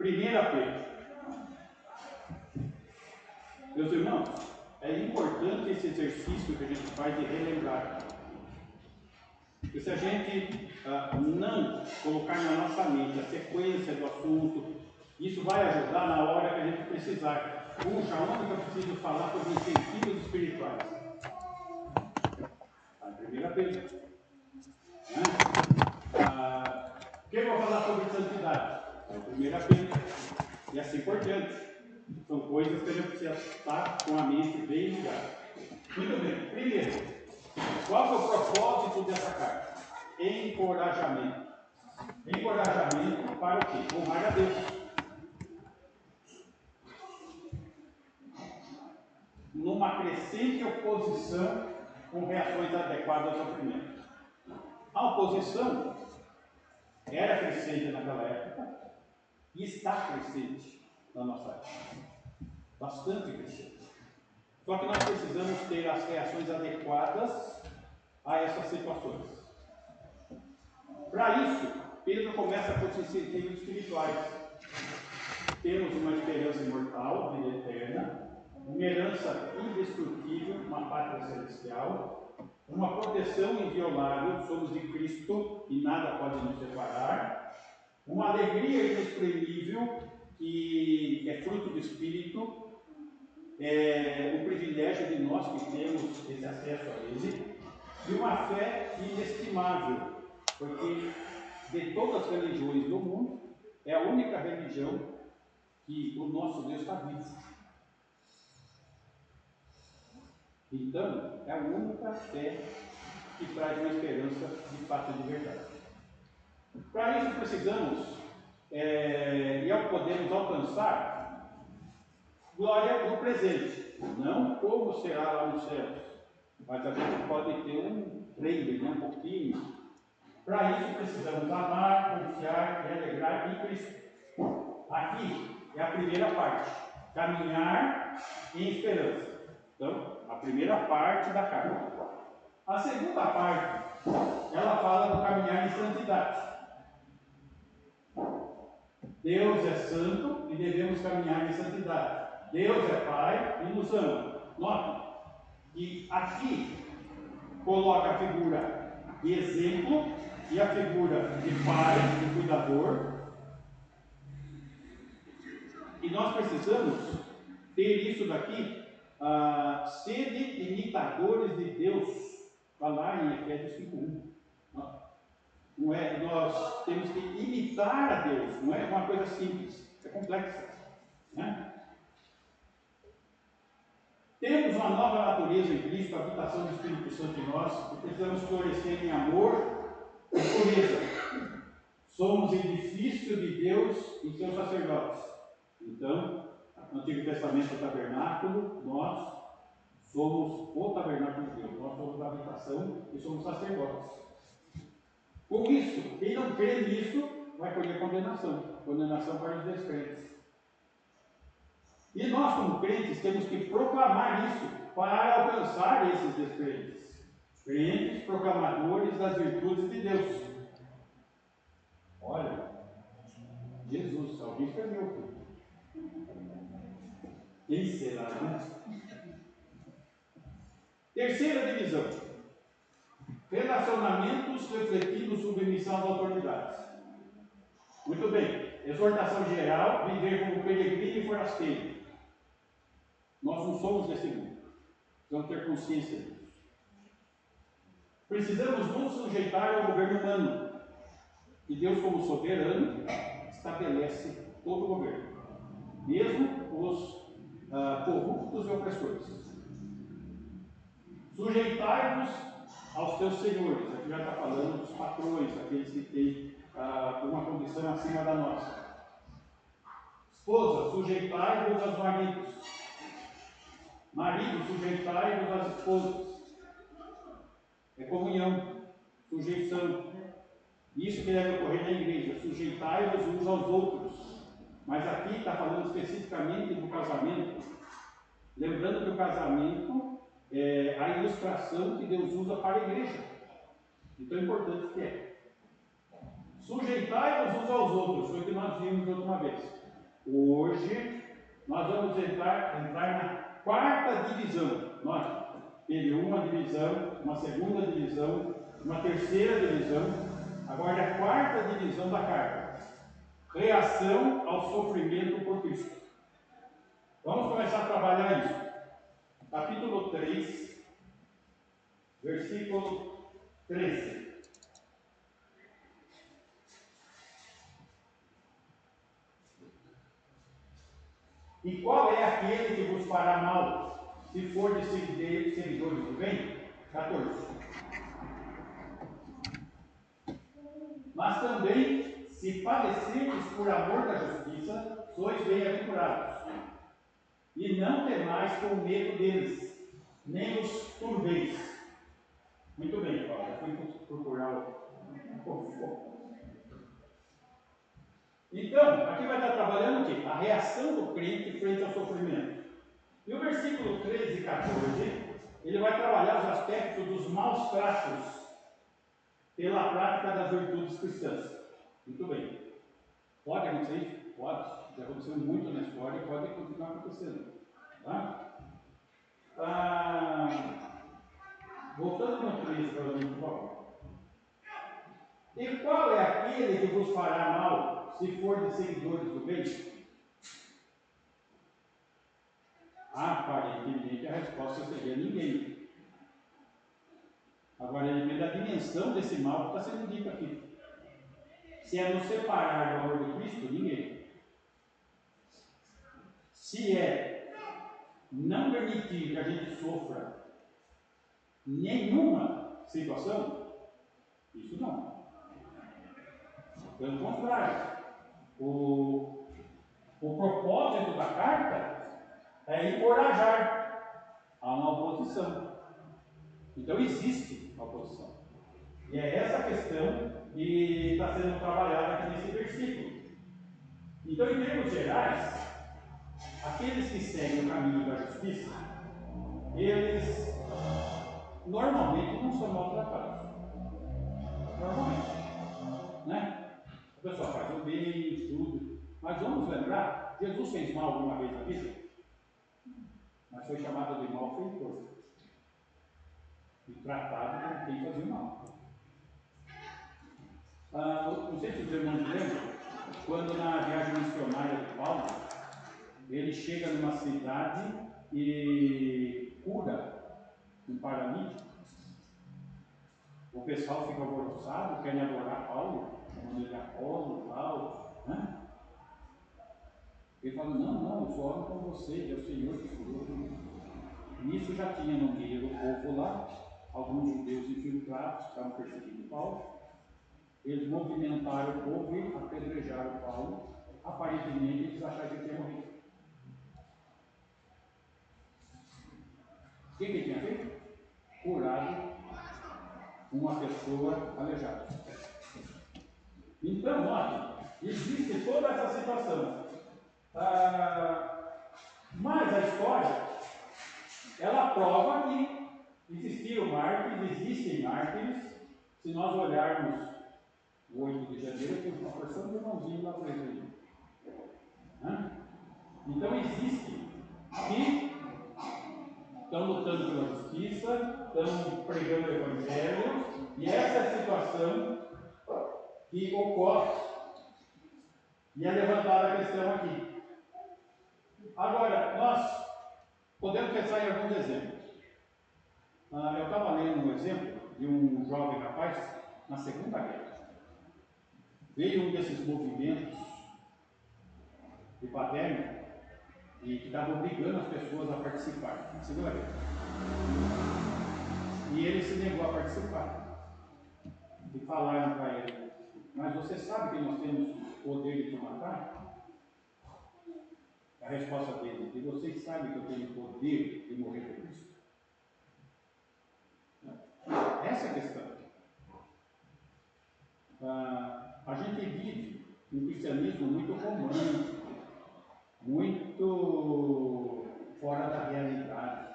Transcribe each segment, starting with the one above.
1 Pedro. Meus irmãos, é importante esse exercício que a gente faz de relembrar. Porque se a gente não colocar na nossa mente a sequência do assunto, isso vai ajudar na hora que a gente precisar. Puxa, onde que eu preciso falar sobre incentivos espirituais? Está em 1 Pedro. O que eu vou falar sobre santidade? É 1 Pedro. E assim por diante. São coisas que a gente precisa estar com a mente bem ligada. Muito bem. Primeiro, qual é o propósito dessa carta? Encorajamento. Encorajamento para o quê? Honrar a Deus. Numa crescente oposição com reações adequadas ao primeiro. A oposição era crescente naquela época e está crescente na nossa época. Bastante crescente. Só que nós precisamos ter as reações adequadas a essas situações. Para isso, Pedro começa com os incentivos espirituais. Temos uma esperança imortal, vida eterna, uma herança indestrutível, uma pátria celestial, uma proteção inviolável, somos de Cristo e nada pode nos separar, uma alegria inexprimível, que é fruto do Espírito, o privilégio de nós que temos esse acesso a Ele, e uma fé inestimável, porque de todas as religiões do mundo, é a única religião que o nosso Deus está vivo. Então, é a única fé que traz uma esperança de fato e de verdade. Para isso precisamos, e ao podermos alcançar, glória no presente, não como será lá nos céus, mas a gente pode ter um trailer, um pouquinho. Para isso precisamos amar, confiar e alegrar em Cristo. Aqui é a primeira parte, caminhar em esperança. Então, a primeira parte da carta. A segunda parte, ela fala do caminhar em santidade. Deus é santo e devemos caminhar em santidade. Deus é Pai e nos ama. Note que aqui coloca a figura de exemplo e a figura de pai, de cuidador. E nós precisamos ter isso daqui, sede imitadores de Deus. Está lá em Efésios 5:1. Não é, nós temos que imitar a Deus, não é uma coisa simples, é complexa. Né? Temos uma nova natureza em Cristo, a habitação do Espírito Santo em nós, e precisamos florescer em amor e pureza. Somos edifício de Deus e seus sacerdotes. Então, no Antigo Testamento, o tabernáculo, nós somos o tabernáculo de Deus, nós somos a habitação e somos sacerdotes. Com isso, quem não crê nisso vai colher condenação para os descrentes. E nós, como crentes, temos que proclamar isso para alcançar esses descrentes. Crentes proclamadores das virtudes de Deus. Olha, Jesus, alguém escreveu. Quem será, né? Terceira divisão. Relacionamentos refletindo submissão às autoridades. Muito bem. Exortação geral, viver como peregrino e forasteiro. Nós não somos desse mundo. Precisamos ter consciência disso. Precisamos nos sujeitar ao governo humano. E Deus, como soberano, estabelece todo o governo. Mesmo os corruptos e opressores. Sujeitai-vos aos teus senhores. Aqui já está falando dos patrões, aqueles que têm uma condição acima da nossa. Esposa, sujeitai-vos aos maridos. Marido, sujeitai-vos às esposas. É comunhão, sujeição. Isso que deve ocorrer na igreja. Sujeitai-vos uns aos outros. Mas aqui está falando especificamente do casamento. Lembrando que o casamento é a ilustração que Deus usa para a igreja. E tão importante que é. Sujeitai-vos uns aos outros, foi o que nós vimos de outra vez. Hoje, nós vamos entrar na quarta divisão. Nós teve uma divisão, uma segunda divisão, uma terceira divisão, agora é a quarta divisão da carta. Reação ao sofrimento por Cristo. Vamos começar a trabalhar isso. Capítulo 3, versículo 13. E qual é aquele que vos fará mal, se for de seguidores do bem? 14. Mas também, se padecerdes por amor da justiça, sois bem-aventurados. E não temais com medo deles, nem os turbeis. Muito bem, Paulo, já fui procurar o. Então, aqui vai estar trabalhando o quê? A reação do crente frente ao sofrimento. E o versículo 13 e 14, ele vai trabalhar os aspectos dos maus tratos pela prática das virtudes cristãs. Muito bem. Pode acontecer isso? Pode. Já aconteceu muito na história e pode continuar acontecendo. Tá? Voltando no 13 para mim, por favor. E qual é aquele que vos fará mal, se for de seguidores do bem? Aparentemente a resposta seria ninguém. Agora, depende da dimensão desse mal que está sendo dito aqui. Se é nos separar do amor de Cristo, ninguém. Se é não permitir que a gente sofra nenhuma situação, isso não. Pelo contrário, o propósito da carta é encorajar a uma oposição. Então existe a oposição. E é essa questão que está sendo trabalhada aqui nesse versículo. Então, em termos gerais, aqueles que seguem o caminho da justiça, eles normalmente não são maltratados. Normalmente. Né? A pessoa faz o bem, tudo. Mas vamos lembrar, Jesus fez mal alguma vez na vida? Mas foi chamado de malfeitor. E tratado como quem fazia mal. Não sei se os irmãos lembram, quando na viagem missionária de Paulo, ele chega numa cidade e cura um paralítico. O pessoal fica alvoroçado, querem adorar Paulo, chamando ele de Apolo e tal. Né? Ele fala, não, eu só oro com você, é o Senhor que curou. Nisso já tinha no meio do povo lá, alguns judeus infiltrados, que estavam perseguindo Paulo. Eles movimentaram o povo e apedrejaram Paulo. Aparentemente, eles acharam que ele tinha morrido. O que ele tinha feito? Curado uma pessoa aleijada. Então, note, existe toda essa situação. Mas a história, ela prova que existiram mártires, existem mártires. Se nós olharmos o 8 de janeiro, tem uma porção de irmãozinho lá preso aí. Então existe que estão lutando pela justiça, estão pregando o Evangelho, e essa é a situação que ocorre. E é levantada a questão aqui. Agora, nós podemos pensar em alguns exemplos. Eu estava lendo um exemplo de um jovem rapaz na Segunda Guerra. Veio um desses movimentos de paterno e que estava obrigando as pessoas a participar na Segunda Guerra. E ele se negou a participar. E falaram para ele, mas você sabe que nós temos poder de te matar? A resposta dele, e vocês sabem que eu tenho poder de morrer por Cristo? Essa é a questão. A gente vive um cristianismo muito romântico, muito fora da realidade.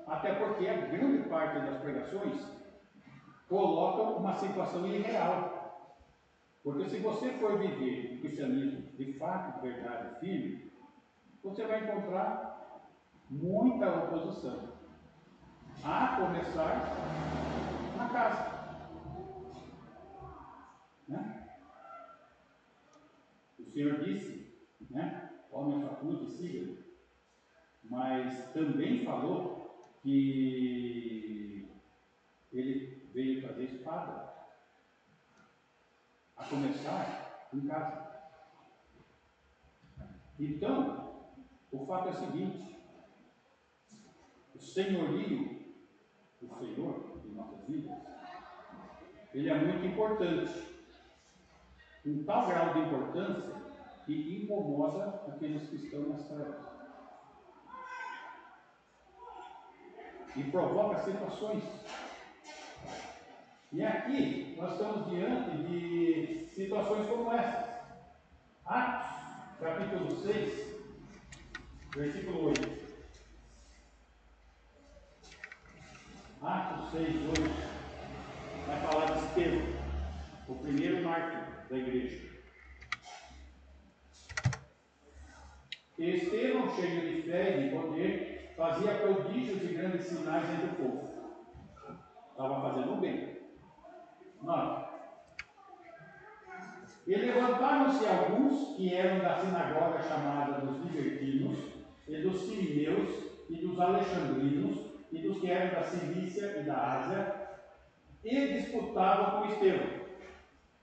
Até porque a grande parte das pregações colocam uma situação irreal. Porque se você for viver o cristianismo de fato, de verdade, firme, você vai encontrar muita oposição. A começar na casa. Né? O Senhor disse, né? Tome a sua cruz e siga. Mas também falou que ele veio trazer espada. A começar em casa. Então, o fato é o seguinte: o senhorio do Senhor em nossas vidas, ele é muito importante. Um tal grau de importância que incomoda aqueles que estão nas trevas. E provoca situações. E aqui nós estamos diante de situações como essas. Atos, capítulo 6, versículo 8. Atos 6, 8. Vai falar de Estevão, o primeiro mártir da igreja. E Estevão, cheio de fé e de poder, fazia prodígios e grandes sinais entre o povo. Estava fazendo o bem. 9. E levantaram-se alguns que eram da sinagoga chamada dos libertinos, e dos sirineus, e dos alexandrinos, e dos que eram da Cilícia e da Ásia, e disputavam com Estevão.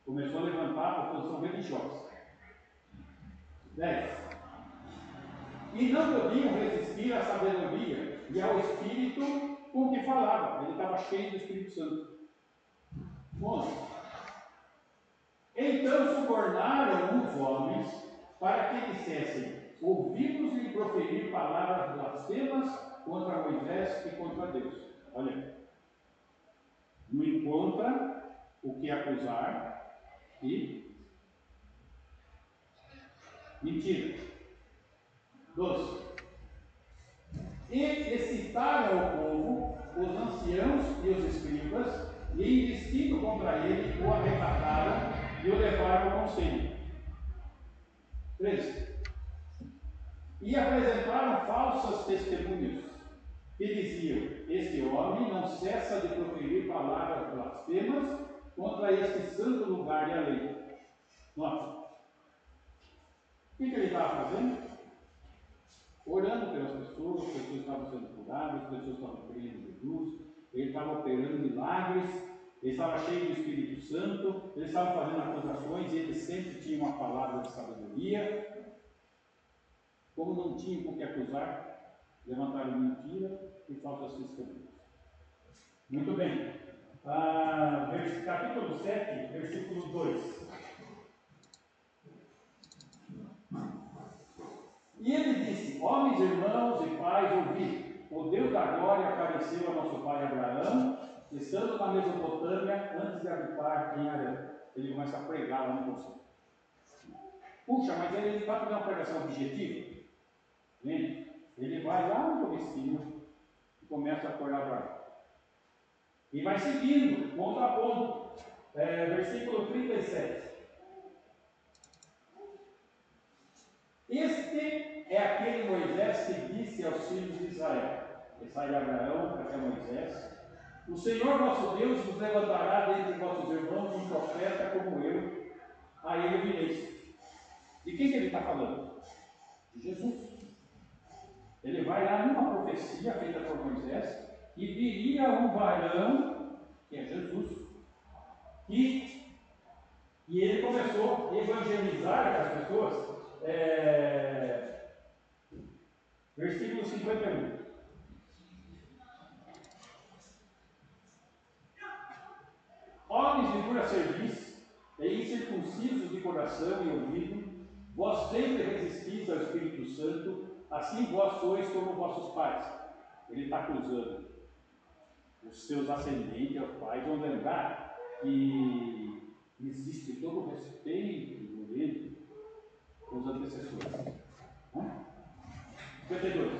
Começou a levantar a oposição religiosa. 10. E não podiam resistir à sabedoria e ao Espírito com que falava. Ele estava cheio do Espírito Santo. 11. Então subornaram os homens para que dissessem: ouvimos-lhe proferir palavras blasfemas contra Moisés e contra Deus. Olha, não encontra o que acusar e mentira. 12. E excitaram o povo, os anciãos e os escribas, e investindo contra ele, o arrebataram e o levaram ao conselho. 13. E apresentaram falsas testemunhas, que diziam: este homem não cessa de proferir palavras blasfemas contra este santo lugar e a lei. Note, o que ele estava fazendo? Orando pelas pessoas, as pessoas estavam sendo curadas, as pessoas estavam crendo em Jesus, ele estava operando milagres, ele estava cheio do Espírito Santo, ele estava fazendo acusações, e ele sempre tinha uma palavra de sabedoria. Como não tinham com que acusar, levantaram mentira e falsas testemunhas. Muito bem. Capítulo 7, versículo 2. E ele disse: homens, irmãos e pais, ouvi. O Deus da glória apareceu a nosso pai Abraão, estando na Mesopotâmia, antes de habitar em Harã. Ele começa a pregar lá no conselho. Puxa, mas ele vai fazer uma pregação objetiva? Ele vai lá no comecinho e começa a acordar Abraão. E vai seguindo, ponto a ponto. Versículo 37. Este é aquele Moisés que disse aos filhos de Israel. Ele sai de Abraão para Moisés: o Senhor vosso Deus vos levantará dentre vossos irmãos um profeta como eu, a ele vireis. De quem que ele está falando? De Jesus. Ele vai lá numa profecia feita por Moisés, e viria um varão, que é Jesus, e ele começou a evangelizar as pessoas. Versículo 51. Homens de dura serviço, e incircuncisos de coração e ouvido, vós sempre resistis ao Espírito Santo, assim vós sois como vossos pais. Ele está acusando os seus ascendentes, os pais. Vão lembrar que existe todo o respeito envolvido com os antecessores. 52.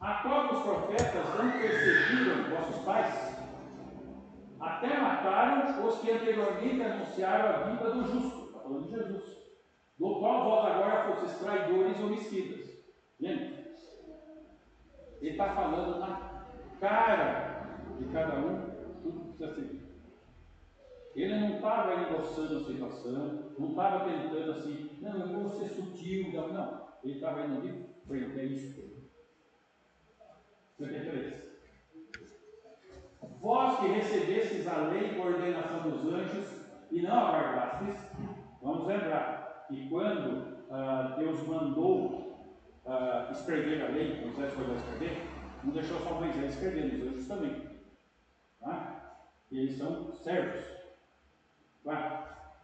A qual os profetas não perseguiram vossos pais? Até mataram os que anteriormente anunciaram a vinda do justo. Está falando de Jesus. Do qual vós agora fostes traidores e homicidas. Gente, ele está falando na cara de cada um tudo que precisa ser. Ele não estava endossando a situação, não estava tentando assim, não, eu vou ser sutil, não. Ele estava indo de frente, é isso. 53. Vós que recebestes a lei por ordenação dos anjos e não aguardastes, vamos lembrar que quando Deus mandou escrever a lei, Moisés foi lá escrever, não deixou só Moisés escrever, os anjos também. Tá? E eles são servos. Tá?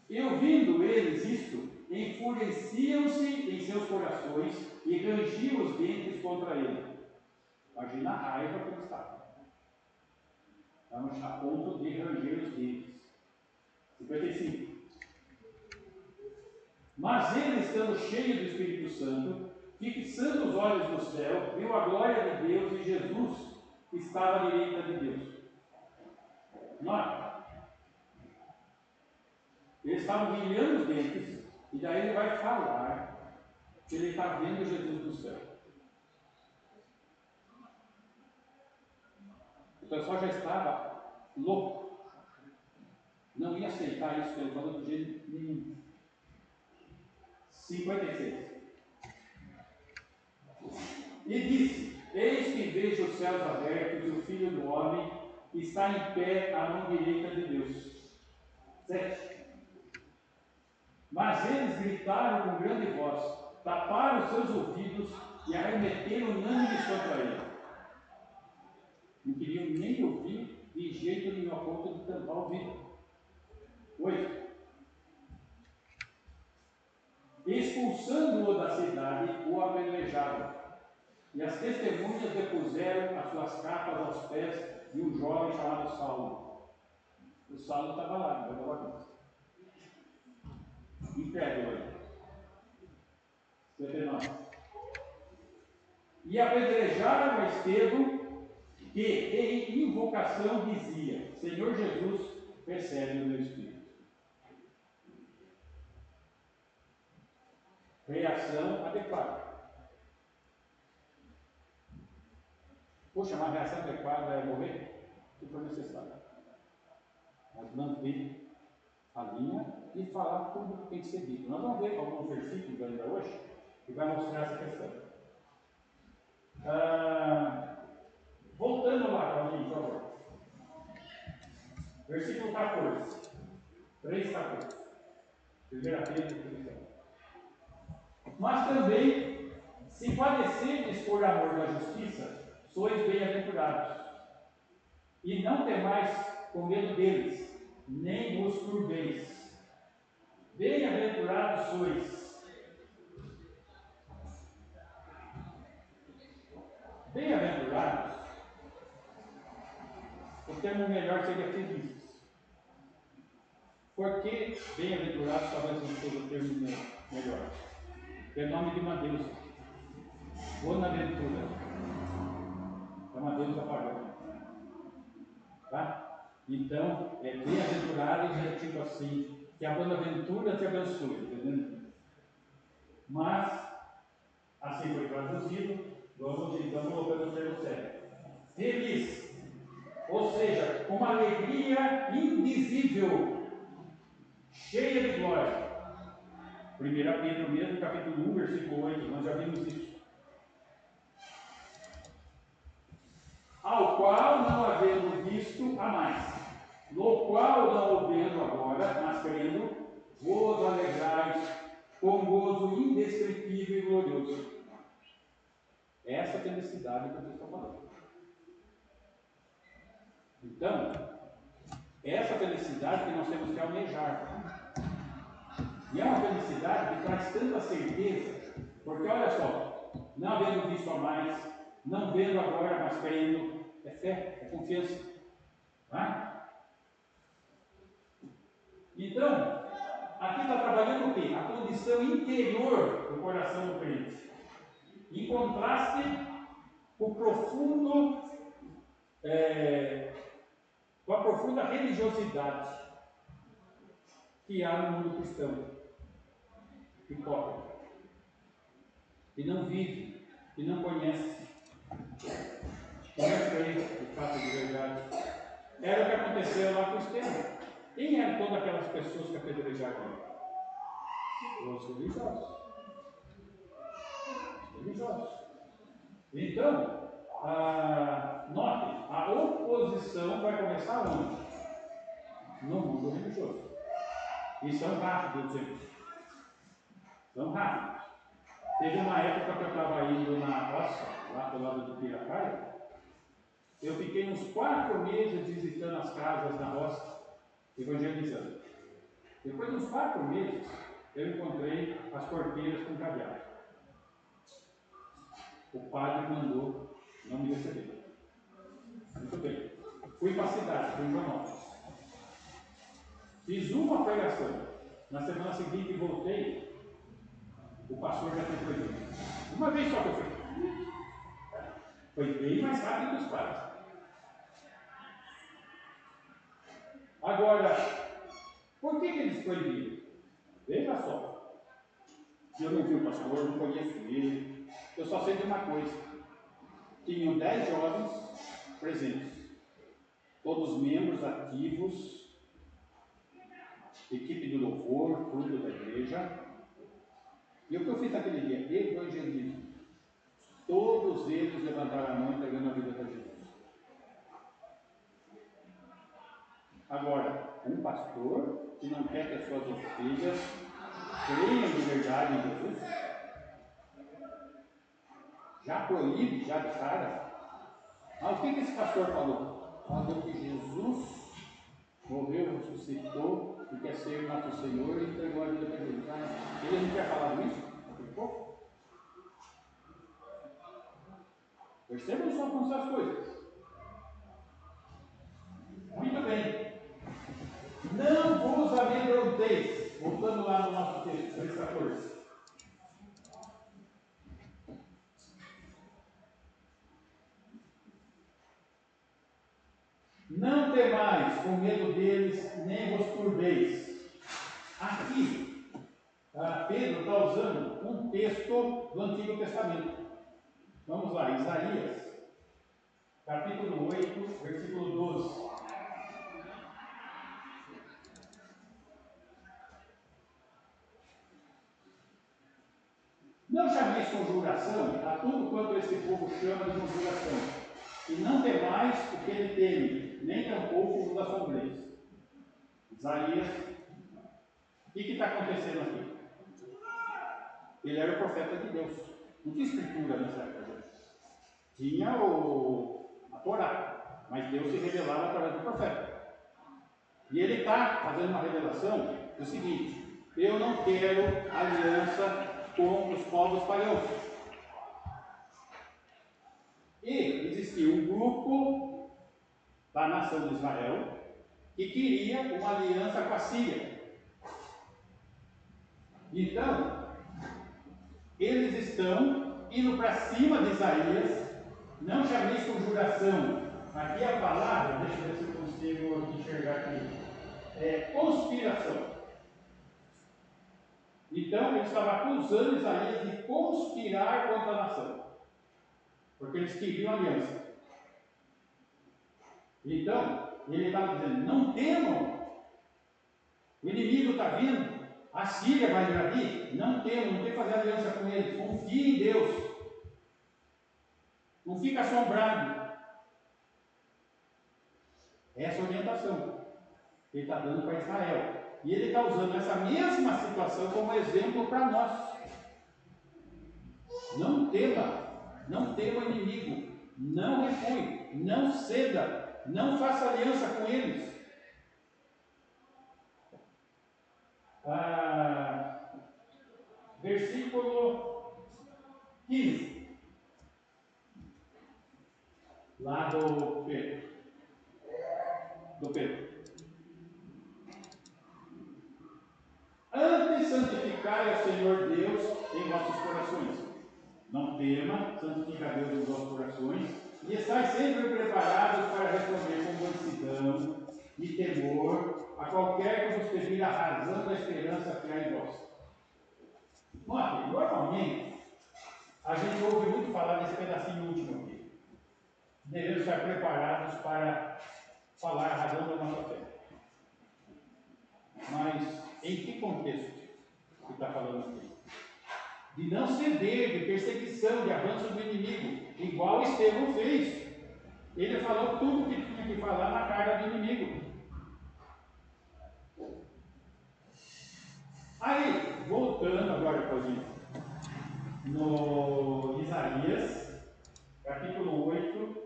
E ouvindo eles isto, enfureciam-se em seus corações e rangiam os dentes contra ele. Imagina a raiva que eles estavam. Estamos a ponto de ranger os dentes. 55. Mas ele, estando cheio do Espírito Santo, fixando os olhos no céu, viu a glória de Deus e Jesus que estava à direita de Deus. Nota. Eles estavam brilhando os dentes, e daí ele vai falar que ele está vendo Jesus do céu. O pessoal já estava louco. Não ia aceitar isso que ele falou de jeito nenhum. 56. E disse: Eis que vejo os céus abertos e o Filho do Homem está em pé à mão direita de Deus. 7. Mas eles gritaram com grande voz, taparam os seus ouvidos e arremeteram unânimes contra ele. Não queriam nem ouvir de jeito nenhum, a ponto de tampar o ouvido. 8. Expulsando-o da cidade, o apedrejaram. E as testemunhas depuseram as suas capas aos pés de um jovem chamado Saulo. O Saulo estava lá, não estava aqui. Incrédulo aí. 59. E apedrejaram a Estevão, que em invocação dizia: Senhor Jesus, recebe o meu espírito. Reação adequada. Poxa, mas a reação adequada é morrer? Se for necessário. Mas manter a linha e falar tudo que tem que ser dito. Nós vamos ver alguns versículos ainda hoje que vai mostrar essa questão. Voltando lá para mim, por favor. Versículo 14. 3,14. 1 Pedro 3. Mas também, se padecerdes por amor da justiça, sois bem-aventurados. E não temais com medo deles, nem vos turbeis. Bem-aventurados sois. Bem-aventurados, o termo melhor seria felizes. Por que bem-aventurados talvez não seja o termo melhor? É nome de uma deusa. Bonaventura. É uma deusa pagã. Tá? Então, bem-aventurados é tipo assim, que a Bonaventura te abençoe, entendeu? Mas, assim foi traduzido, vamos então colocando o termo certo. Feliz, ou seja, com uma alegria indizível, cheia de glória. 1 Pedro mesmo, capítulo 1, versículo 8, nós já vimos isso. Ao qual não havendo visto a mais, no qual não o vendo agora, mas crendo, vos alegrais com gozo indescritível e glorioso. Essa felicidade que eu estou falando. Então, essa felicidade que nós temos que almejar. E é uma felicidade que traz tanta certeza, porque olha só, não havendo visto a mais, não vendo agora, mas crendo, é fé, é confiança. Tá? Então, aqui está trabalhando o quê? A condição interior do coração do crente. Em contraste com o profundo religiosidade que há no mundo cristão, hipócrita, que não vive, que não conhece, que não crê de fato de verdade. Era o que aconteceu lá com Estevão. Quem eram todas aquelas pessoas que apedrejaram ele? Os religiosos. Então, notem, a oposição vai começar onde? No mundo religioso. E são rápidos, gente. São rápidos. Teve uma época que eu estava indo na roça, lá do lado do Piracaia. Eu fiquei uns 4 meses visitando as casas na roça, evangelizando. Depois de uns 4 meses, eu encontrei as porteiras com cadeado. O padre mandou não me receber. Muito bem. Fui para a cidade, fui em Joanópolis. Fiz uma pregação. Na semana seguinte voltei, o pastor já tinha proibido. Uma vez só que eu fui. Foi bem mais rápido que os padres. Agora, por que eles proibiram? Veja só. Eu não vi o pastor, não conheço ele. Eu só sei de uma coisa. Tinham 10 jovens presentes. Todos membros ativos, equipe do louvor, tudo da igreja. E o que eu fiz naquele dia? Evangelismo. Todos eles levantaram a mão entregando a vida para Jesus. Agora, um pastor que não quer que as suas ovelhas creiam de verdade em Jesus, já proíbe, já de cara. O que esse pastor falou? Falou que Jesus morreu, ressuscitou e quer ser nosso Senhor e entregou a vida para Jesus. Ele não quer falar isso? Percebam só como são as coisas. Muito bem. Não vos amedronteis. Voltando lá no nosso texto, verso 14. Não temais com medo deles, nem vos turbeis. Aqui, Pedro está usando um texto do Antigo Testamento. Vamos lá, Isaías, capítulo 8, versículo 12. Não chameis conjuração a tudo quanto esse povo chama de conjuração, e não temais o que ele teme, nem tampouco os assombreis. Isaías, o que está acontecendo aqui? Ele era o profeta de Deus. Não tinha escritura nessa época. Tinha a Torá, mas Deus se revelava através do profeta. E ele está fazendo uma revelação do seguinte: eu não quero aliança com os povos pagãos. E existia um grupo da nação de Israel que queria uma aliança com a Síria. Então, eles estão indo para cima de Isaías. Não chameis conjuração. Aqui a palavra, deixa eu ver se eu consigo enxergar aqui, é conspiração. Então, ele estava acusando Isaías de conspirar contra a nação, porque eles queriam aliança. Então, ele estava dizendo: não temam, o inimigo está vindo, a Síria vai invadir, não temam, não tem que fazer aliança com eles, confie em Deus, não fica assombrado. Essa orientação que ele está dando para Israel. E ele está usando essa mesma situação como exemplo para nós. Não tema o inimigo, não recue, não ceda, não faça aliança com eles. Versículo 15, lá do Pedro. Antes santificai ao Senhor Deus em vossos corações. Não tema, santifica a Deus em vossos corações, e estáis sempre preparados para responder com mansidão e temor a qualquer que vos pedir a razão da esperança que há em vós. Note, normalmente, a gente ouve muito falar desse pedacinho último aqui. Devemos estar preparados para falar a razão da nossa fé. Mas em que contexto que está falando aqui? De não ceder, de perseguição, de avanço do inimigo, igual Estevão fez. Ele falou tudo o que tinha que falar na cara do inimigo. Aí, voltando agora, Paulinho, no Isaías, capítulo 8,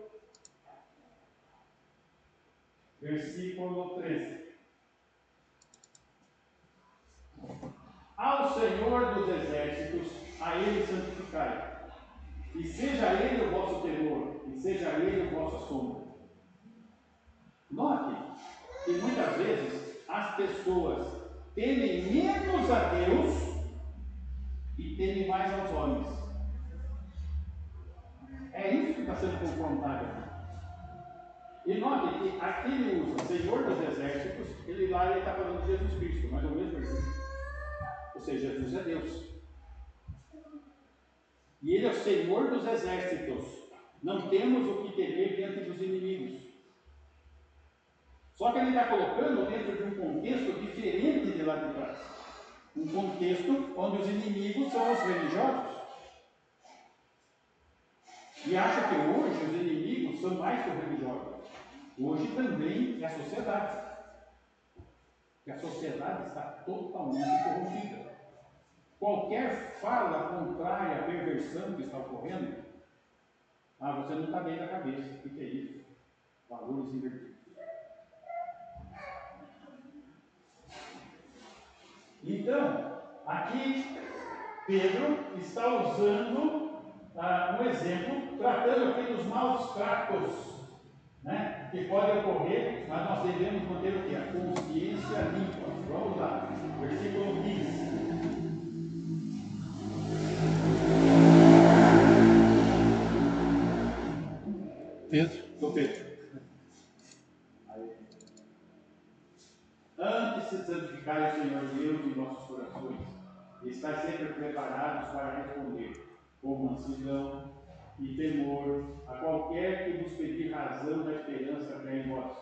versículo 13. Ao Senhor dos exércitos, a Ele santificai, e seja Ele o vosso temor, e seja Ele o vosso assombro. Note que muitas vezes as pessoas temem menos a Deus e temem mais aos homens. É isso que está sendo confrontado aqui. E note que aqui ele usa Senhor dos exércitos, ele está falando de Jesus Cristo, mas é o mesmo versículo. Ou seja, Jesus é Deus. E ele é o Senhor dos exércitos. Não temos o que temer diante dos inimigos. Só que ele está colocando dentro de um contexto diferente de lá de trás. Um contexto onde os inimigos são os religiosos. E acha que hoje os inimigos são mais que os religiosos. Hoje também é a sociedade. Porque a sociedade está totalmente corrompida. Qualquer fala contrária à perversão que está ocorrendo, você não está bem da cabeça. O que é isso? Valores invertidos. Então, aqui Pedro está usando um exemplo, tratando aqui dos maus tratos, né, que podem ocorrer, mas nós devemos manter o quê? A consciência limpa. Vamos lá, versículo 15. Pedro. Do Pedro. Antes de santificar o Senhor Deus em vossos corações, e estar sempre preparados para responder, com mansidão e temor, a qualquer que vos pedir razão da esperança que há em vós.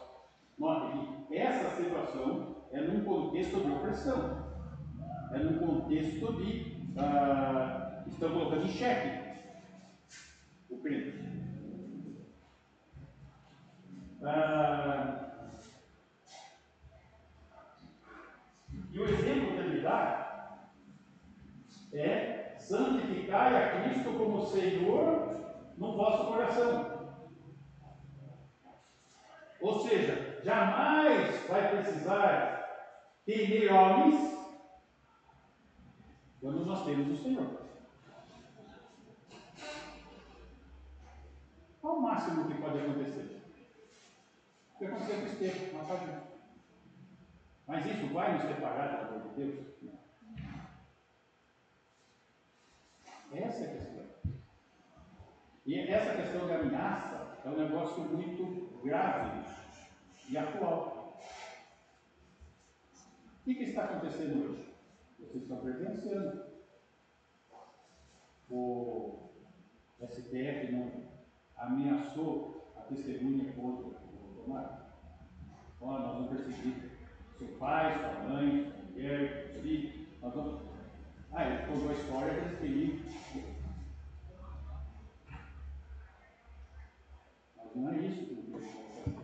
Note que essa situação é num contexto de opressão, é num contexto de estão colocando em xeque o crente. E o exemplo que ele dá é santificai a Cristo como Senhor no vosso coração. Ou seja, jamais vai precisar temer homens quando nós temos o Senhor. Qual o máximo que pode acontecer? O que aconteceu com o Estevão, uma página. Mas isso vai nos separar do amor de Deus? Não. Essa é a questão. E essa questão da ameaça é um negócio muito grave e atual. O que está acontecendo hoje? Vocês estão presenciando. O STF não ameaçou a testemunha contra o Bolsonaro. Olha, nós vamos perseguir seu pai, sua mãe, sua mulher, seu filho. Nós vamos... ele contou a história que eles queriam. Mas não é isso que o Deus está fazendo.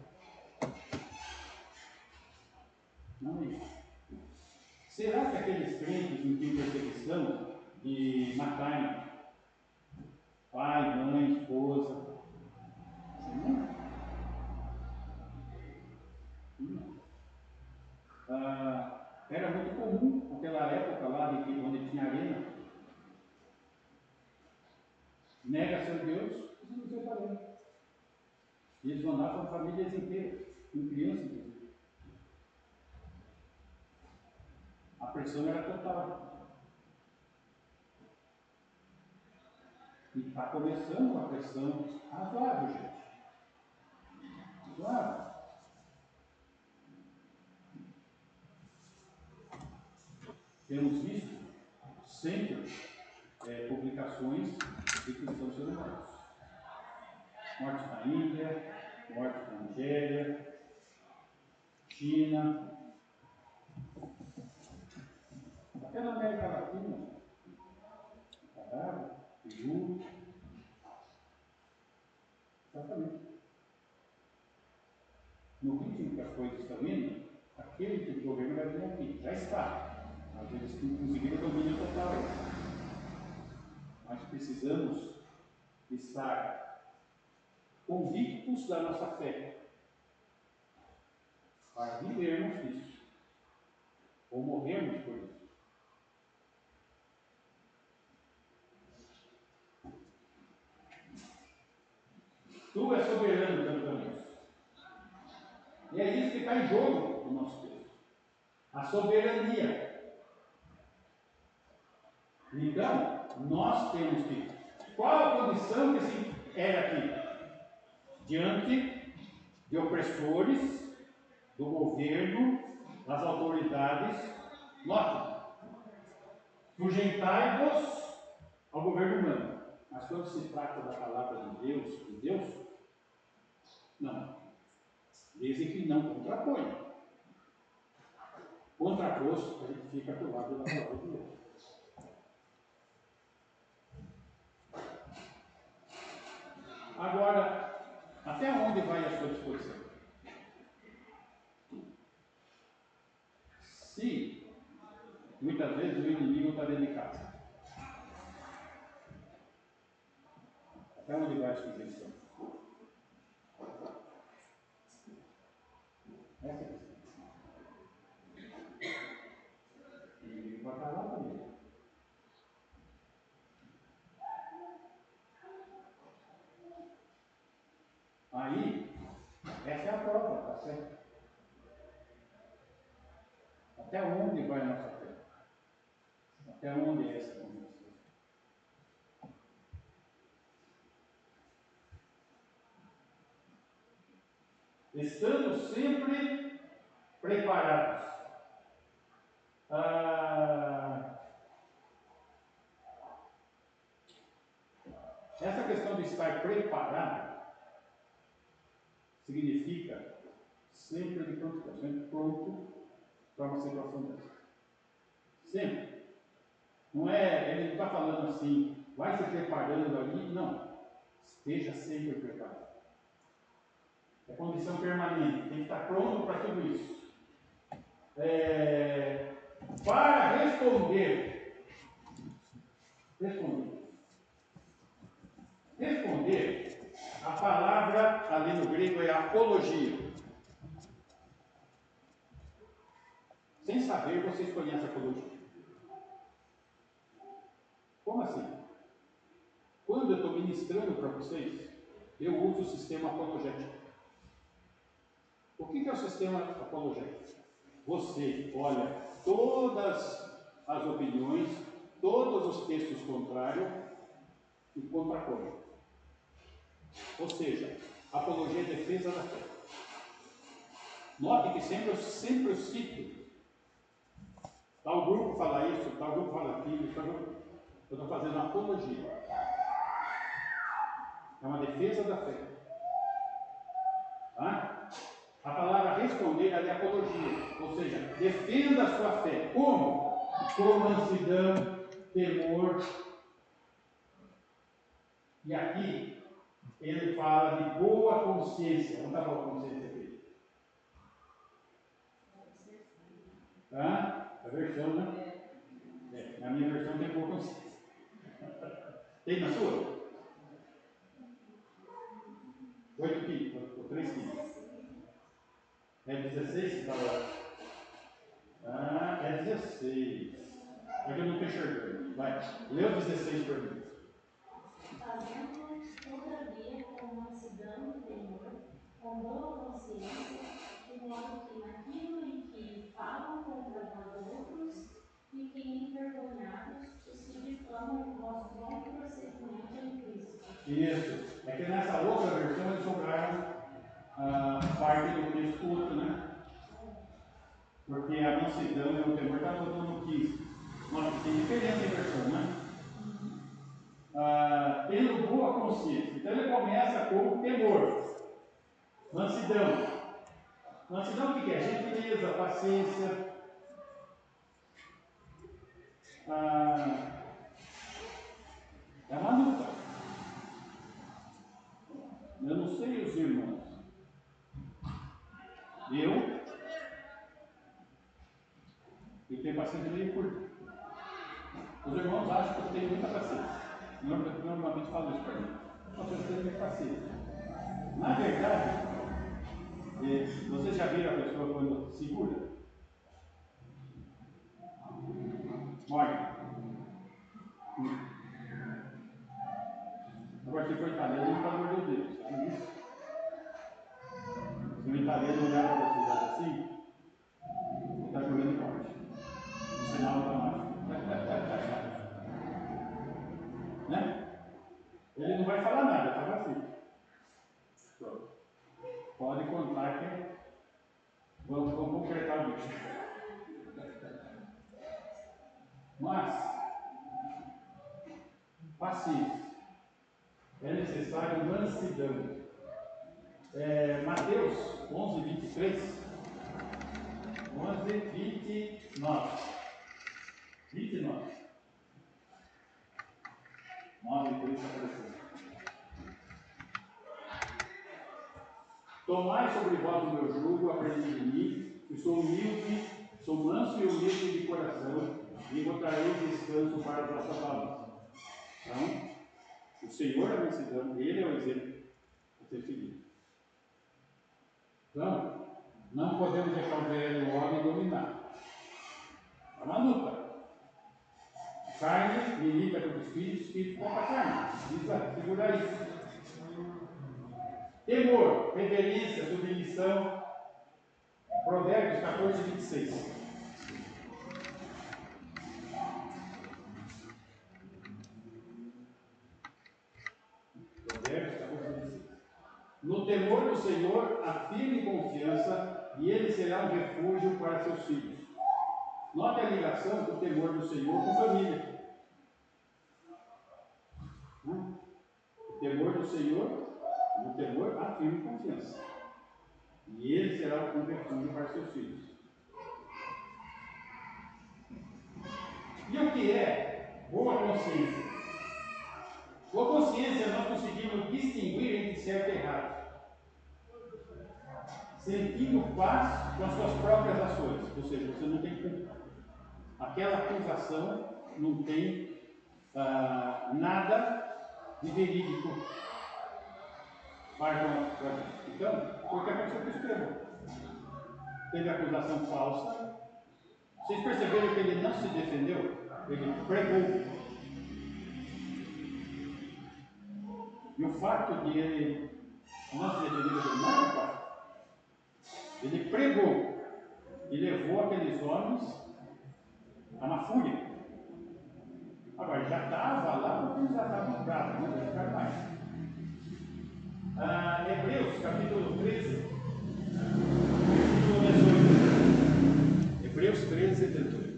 Não é isso. Será que aqueles crentes não têm perseguição de matarem pai, mãe, esposa? Não. Era muito comum naquela época lá de onde tinha arena. Nega seu Deus, você não sei fazer. E eles mandavam famílias inteiras, com crianças inclusive. A pressão era total. E está começando uma pressão razoável, gente. Razoável. temos visto sempre publicações de cristãos sendo mortos. Mortos na Índia, mortos na Nigéria, China, até na América Latina, Nicarágua, Peru. Exatamente. No ritmo que as coisas estão indo, aquele tipo de governo vai vir aqui. Já está. Às vezes conseguiram domínio total aí. Mas precisamos estar convictos da nossa fé para vivermos isso. Ou morrermos por isso. Tu és soberano, cantamos. E é isso que está em jogo no nosso texto. A soberania. Então, nós temos que. Qual a condição que se era aqui? Diante de opressores, do governo, das autoridades. Note, sujeitai-vos ao governo humano. Mas quando se trata da palavra de Deus, não. Dizem que não contrapõe. Contraposto, a gente fica do lado da palavra de Deus. Agora, até onde vai a sua disposição? Se, muitas vezes, o inimigo está dentro de casa. Até onde vai a sua disposição? Essa é a questão. O inimigo vai estar lá também. Aí, essa é a prova, tá certo? Até onde vai a nossa fé? Até onde é essa convicção? Estando sempre preparados. Essa questão de estar preparado significa sempre de pronto, sempre pronto para uma situação dessa. Sempre. Não é, ele não está falando assim, vai se preparando ali, não. Esteja sempre preparado. É condição permanente, tem que estar pronto para tudo isso. Para responder, a palavra ali no grego é apologia. Sem saber, vocês conhecem a apologia. Como assim? Quando eu estou ministrando para vocês, eu uso o sistema apologético. O que é o sistema apologético? Você olha todas as opiniões, todos os textos contrários e contrapõe. Ou seja, apologia é defesa da fé. Note que sempre eu cito. Tal grupo fala isso, tal grupo fala aquilo, tal grupo. Eu estou fazendo apologia. É uma defesa da fé. Tá? A palavra responder é apologia, ou seja, defenda a sua fé. Como? Com mansidão, temor. E aqui ele fala de boa consciência. Onde está a boa consciência aqui? A versão, né? Na minha versão tem boa consciência. Tem na sua? 8 quilos, ou 3 quilos. É 16 que está lá? É 16. É que eu não estou enxergando. Vai, lê o 16 para mim. Fazendo, todavia, com mansidão e temor, com boa consciência, de modo que naquilo em que falam contra vós outros, fiquem envergonhados os que difamam o vosso bom procedimento em Cristo. Isso. É que nessa outra versão eles sobraram parte do texto outro, né? Porque a mansidão e o temor está todo no 15. Nossa, tem diferença em versão, né? Tendo boa consciência. Então ele começa com temor, mansidão. Mansidão o que é? Gentileza, paciência. É uma luta. Eu não sei os irmãos. Eu tenho paciência meio curta. Os irmãos acham que eu tenho muita paciência. Normalmente falo isso para mim. Nossa, eu tenho muita paciência. Na verdade, vocês já viram a pessoa quando segura? Morre. Agora, se for italiano, não pode morder o dedo. Você viu isso? Se o italiano olhar para vocês assim, ele está jogando forte. Um sinal automático. Né? Ele não vai falar nada, estava assim. Pronto. Pode contar que vamos concretar o bicho. Mas, paciência. É necessário mansidão. Mateus 11, 23. 11, 29. 29. 9, por isso apareceu. Tomai sobre vós o meu jugo, aprendei de mim, que sou humilde, sou manso e humilde de coração, e encontrareis descanso para as vossas almas. Então, o Senhor é a mansidão, Ele é o exemplo a ser seguido. Então, não podemos deixar o velho homem dominar. É uma luta. Carne milita contra o espírito contra a carne. Precisa segurar isso. Temor, reverência, submissão. Provérbios 14, 26. Provérbios 14, 26. No temor do Senhor, há firme confiança, e ele será um refúgio para seus filhos. Note a ligação do temor do Senhor com a família. O temor do Senhor, no temor, há firme confiança. E ele será um refúgio para seus filhos. E o que é boa consciência? Boa consciência nós conseguimos distinguir entre certo e errado. Sentindo paz com as suas próprias ações. Ou seja, você não tem culpa. Aquela acusação não tem nada de verídico para com a gente. Então, porque a pessoa que escreveu teve acusação falsa. Vocês perceberam que ele não se defendeu? Ele pregou. E o fato de ele não se defender não é fato. Ele pregou e levou aqueles homens a uma fúria. Agora, já estava lá porque eles já estavam bravos, não vai ficar mais. Hebreus, capítulo 13, versículo 18. Hebreus 13, 18.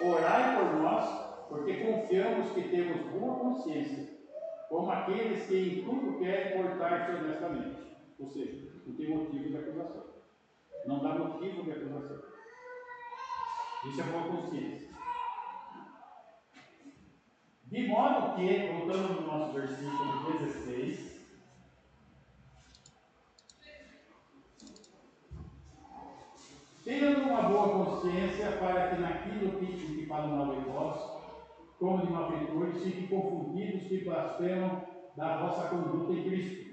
Orai por nós, porque confiamos que temos boa consciência, como aqueles que em tudo querem portar-se honestamente. Ou seja, não tem motivo de acusação. Não dá motivo de acusação. Isso é boa consciência. De modo que, voltando no nosso versículo 16, tendo uma boa consciência para que naquilo que falam mal de vós, como de malfeitores, fiquem confundidos que blasfemam da vossa conduta em Cristo.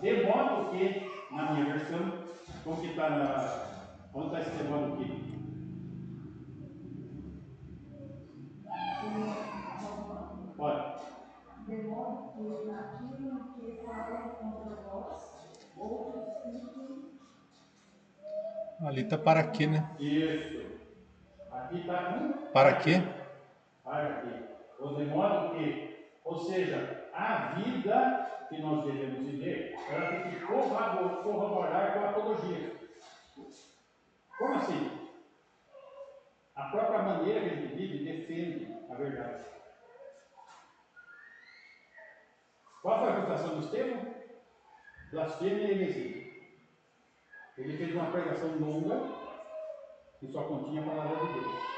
De modo que, na minha versão, como que está onde está esse de modo que? Pode. De modo que naquilo que falam contra vós, outros fiquem. Ali está para quê, né? Isso. Aqui está para quê? Para quê? Ou de modo que, ou seja, a vida que nós devemos viver, ela tem que corroborar com a apologia. Como assim? A própria maneira que a gente vive defende a verdade. Qual foi a acusação do Estevão? Blasfêmia e heresia. Ele fez uma pregação longa que só continha a palavra de Deus.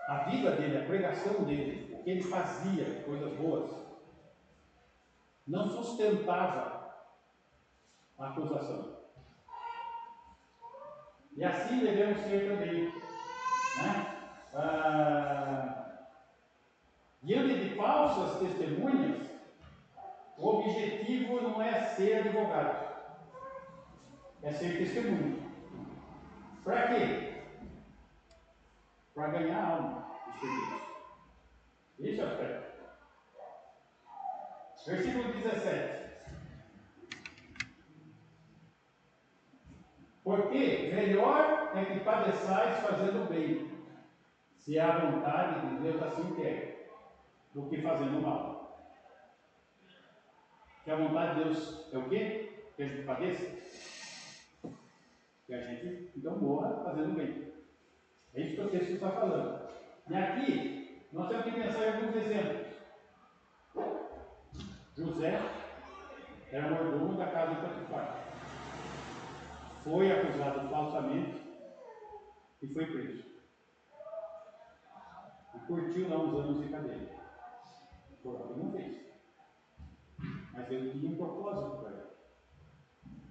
A vida dele, a pregação dele, o que ele fazia, coisas boas, não sustentava a acusação. E assim devemos ser também. Né? Diante de falsas testemunhas, o objetivo não é ser advogado, é ser testemunha. Para quê? Para ganhar alma de serviço. Isso é o certo. Versículo 17. Porque melhor é que padeçais fazendo bem, se a vontade de Deus assim quer, do que fazendo mal. Que a vontade de Deus é o quê? Que a gente padeça? Que a gente então morra fazendo bem. É isso que o texto está falando. E aqui, nós temos que pensar em alguns exemplos. José era mordomo da casa de Potifar. Foi acusado falsamente e foi preso. E curtiu lá uns anos de cadeia. Por algo que não fez. Mas ele tinha um propósito para ele.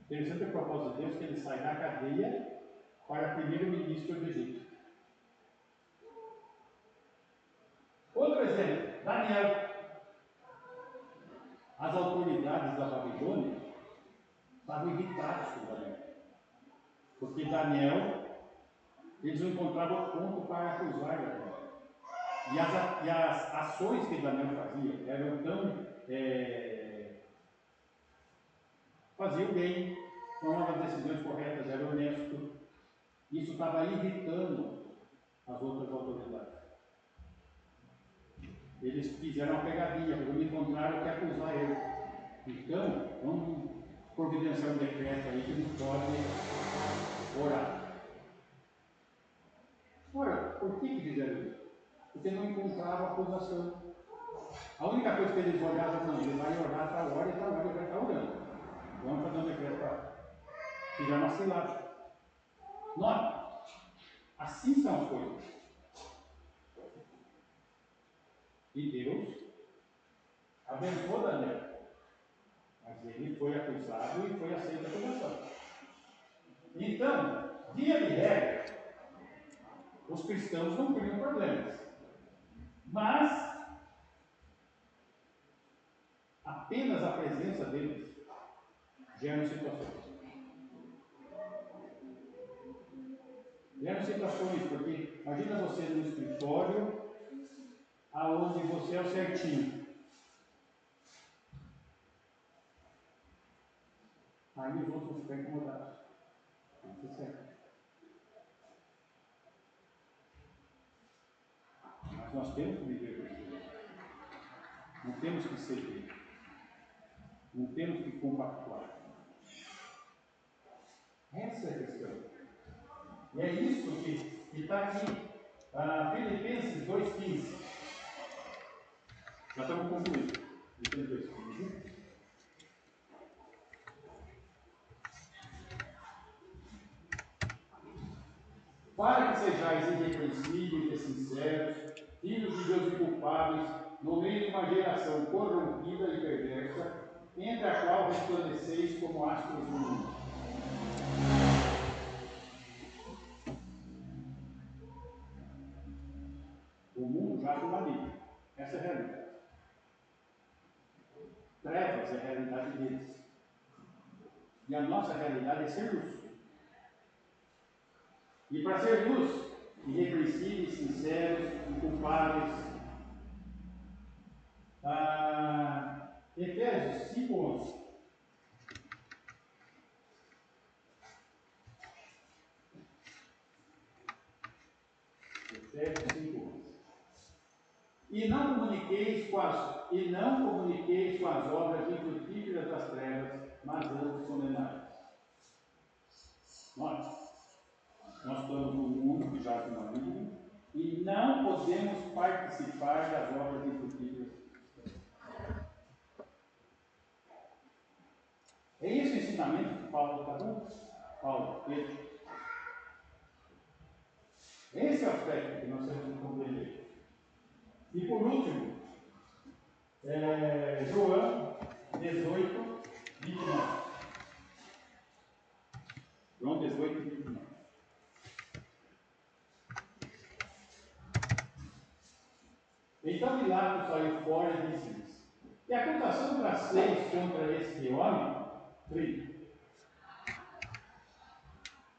Interessante o propósito de Deus que ele sai da cadeia para primeiro-ministro do Egito. Outro exemplo, Daniel. As autoridades da Babilônia estavam irritadas com Daniel. Porque Daniel, eles não encontravam ponto para acusar Daniel. E as ações que Daniel fazia eram tão. Faziam bem, tomavam as decisões corretas, era honesto. Isso estava irritando as outras autoridades. Eles fizeram uma pegadinha, porque não encontraram o que acusar ele. Então, vamos providenciar um decreto aí que não pode orar. Ora, por que fizeram isso? Porque não encontravam acusação. A única coisa que eles olhavam, não, ele vai orar a tal hora e tal hora ele vai estar orando. Vamos fazer um decreto para tirar uma cilada. Nota, assim são as coisas. E Deus abençoou Daniel. Mas ele foi acusado e foi aceita a acusação. Então, via de regra, os cristãos não criam problemas. Mas apenas a presença deles gera situações. Geram situações, porque imagina você no escritório, aonde você é o certinho. Aí os outros vão ficar incomodados. Não é certo. Mas nós temos que viver com isso. Não temos que ceder. Não temos que compactuar. Essa é a questão. E é isso que está aqui. Filipenses 2,15. Já estamos concluindo. Filipenses 2,15. Para que sejais irrepreensíveis e sinceros, filhos de Deus inculpáveis, no meio de uma geração corrompida e perversa, entre a qual resplandeceis como astros do mundo. O mundo jaz no maligno. Essa é a realidade. Trevas é a realidade deles. E a nossa realidade é ser luz. E para ser luz, irrepreensíveis, sinceros, inculpáveis. Efésios 5:11. Efésios 5:11. E não comuniqueis com as obras infrutíferas das trevas, mas antes condenai. Nós estamos num mundo que jaz no maligno e não podemos participar das obras infrutíferas. É esse o ensinamento que Paulo está dando? Paulo, Pedro. Esse é o aspecto que nós temos que compreender. E por último, João 18, 29. João 18, 29. Então Pilatos saiu fora e disse-lhes: que acusação trazeis contra este homem? 30.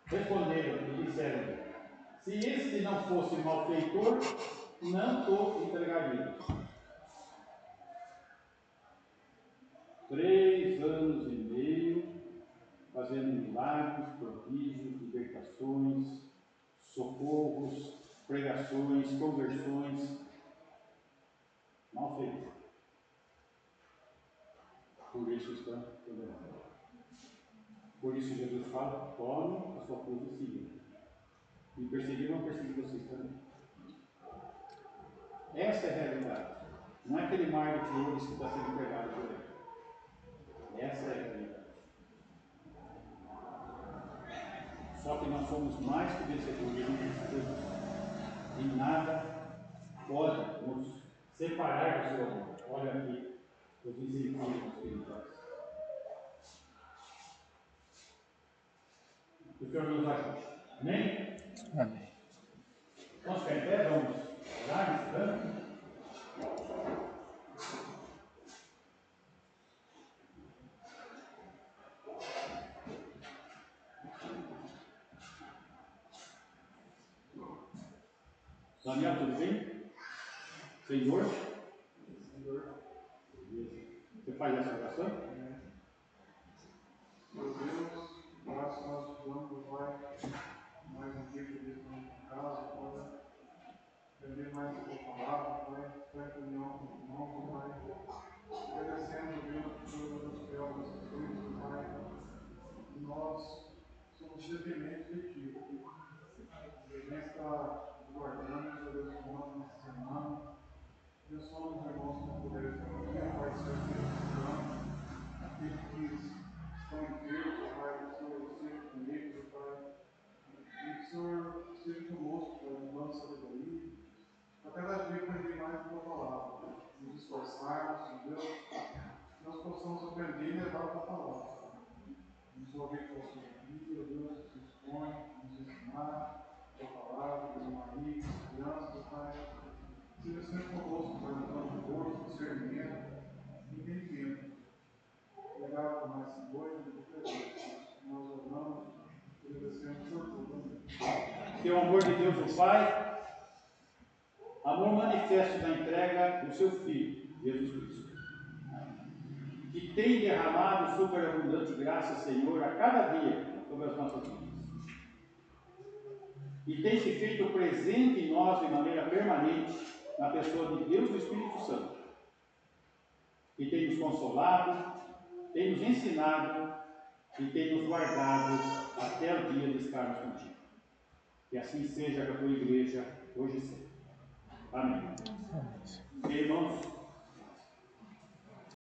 Responderam e disseram: se este não fosse malfeitor, não te entregaria. 3 anos e meio, fazendo milagres, prodígios, libertações, socorros, pregações, conversões. Malfeitor. Por isso estão condenados. Por isso Jesus fala: tome a sua cruz e siga. Me perseguiram, perseguir vocês também. Essa é a realidade. Não é aquele mar de flores que está sendo pregado por ele. Essa é a realidade. Só que nós somos mais que vencedores em Cristo Jesus. E nada pode nos separar do seu amor. Olha aqui os desenvolvimentos espirituais. O Senhor nos ajude. Amém? Amém. Vamos ficar em pé, vamos orar nesse canto. Daniel, tudo bem? Senhor? Você faz essa oração? Meu Deus, graças a nós estudamos, Pai, mais um dia que Deus nos casa, Pai, aprender mais a tua palavra, Pai, ter comunhão com o irmão, Pai, agradecendo, Deus, por todas as obras feitas, Pai, e nós somos dependentes de Ti. Deus está guardando, Deus, nessa semana, Deus, somos os irmãos que puderam estar aqui, Pai, Senhor, aqueles que estão enfermos, Pai, que o Senhor seja comigo, Pai, e que o Senhor seja conosco, Pai, nos dando sabedoria, a cada dia aprender mais a Tua palavra, nos esforçarmos, Deus, que nós possamos aprender e levar a Tua palavra, nos ouvir com a Sua vida, Deus, que se expõe, nos ensinar a Tua palavra, nos maridos, crianças, Pai, seja sempre conosco, Pai, nos dando força, discernimento, entendimento. Obrigado por mais essa noite, por nós oramos, agradecemos por tudo. Que o amor de Deus, o Pai, amor manifesto na entrega do seu Filho, Jesus Cristo, que tem derramado superabundante graça, Senhor, a cada dia sobre as nossas vidas. E tem se feito presente em nós de maneira permanente na pessoa de Deus e do Espírito Santo, que tem nos consolado, tem nos ensinado e tem nos guardado até o dia de estarmos contigo. Que assim seja com a tua igreja hoje e sempre. Amém. Irmãos,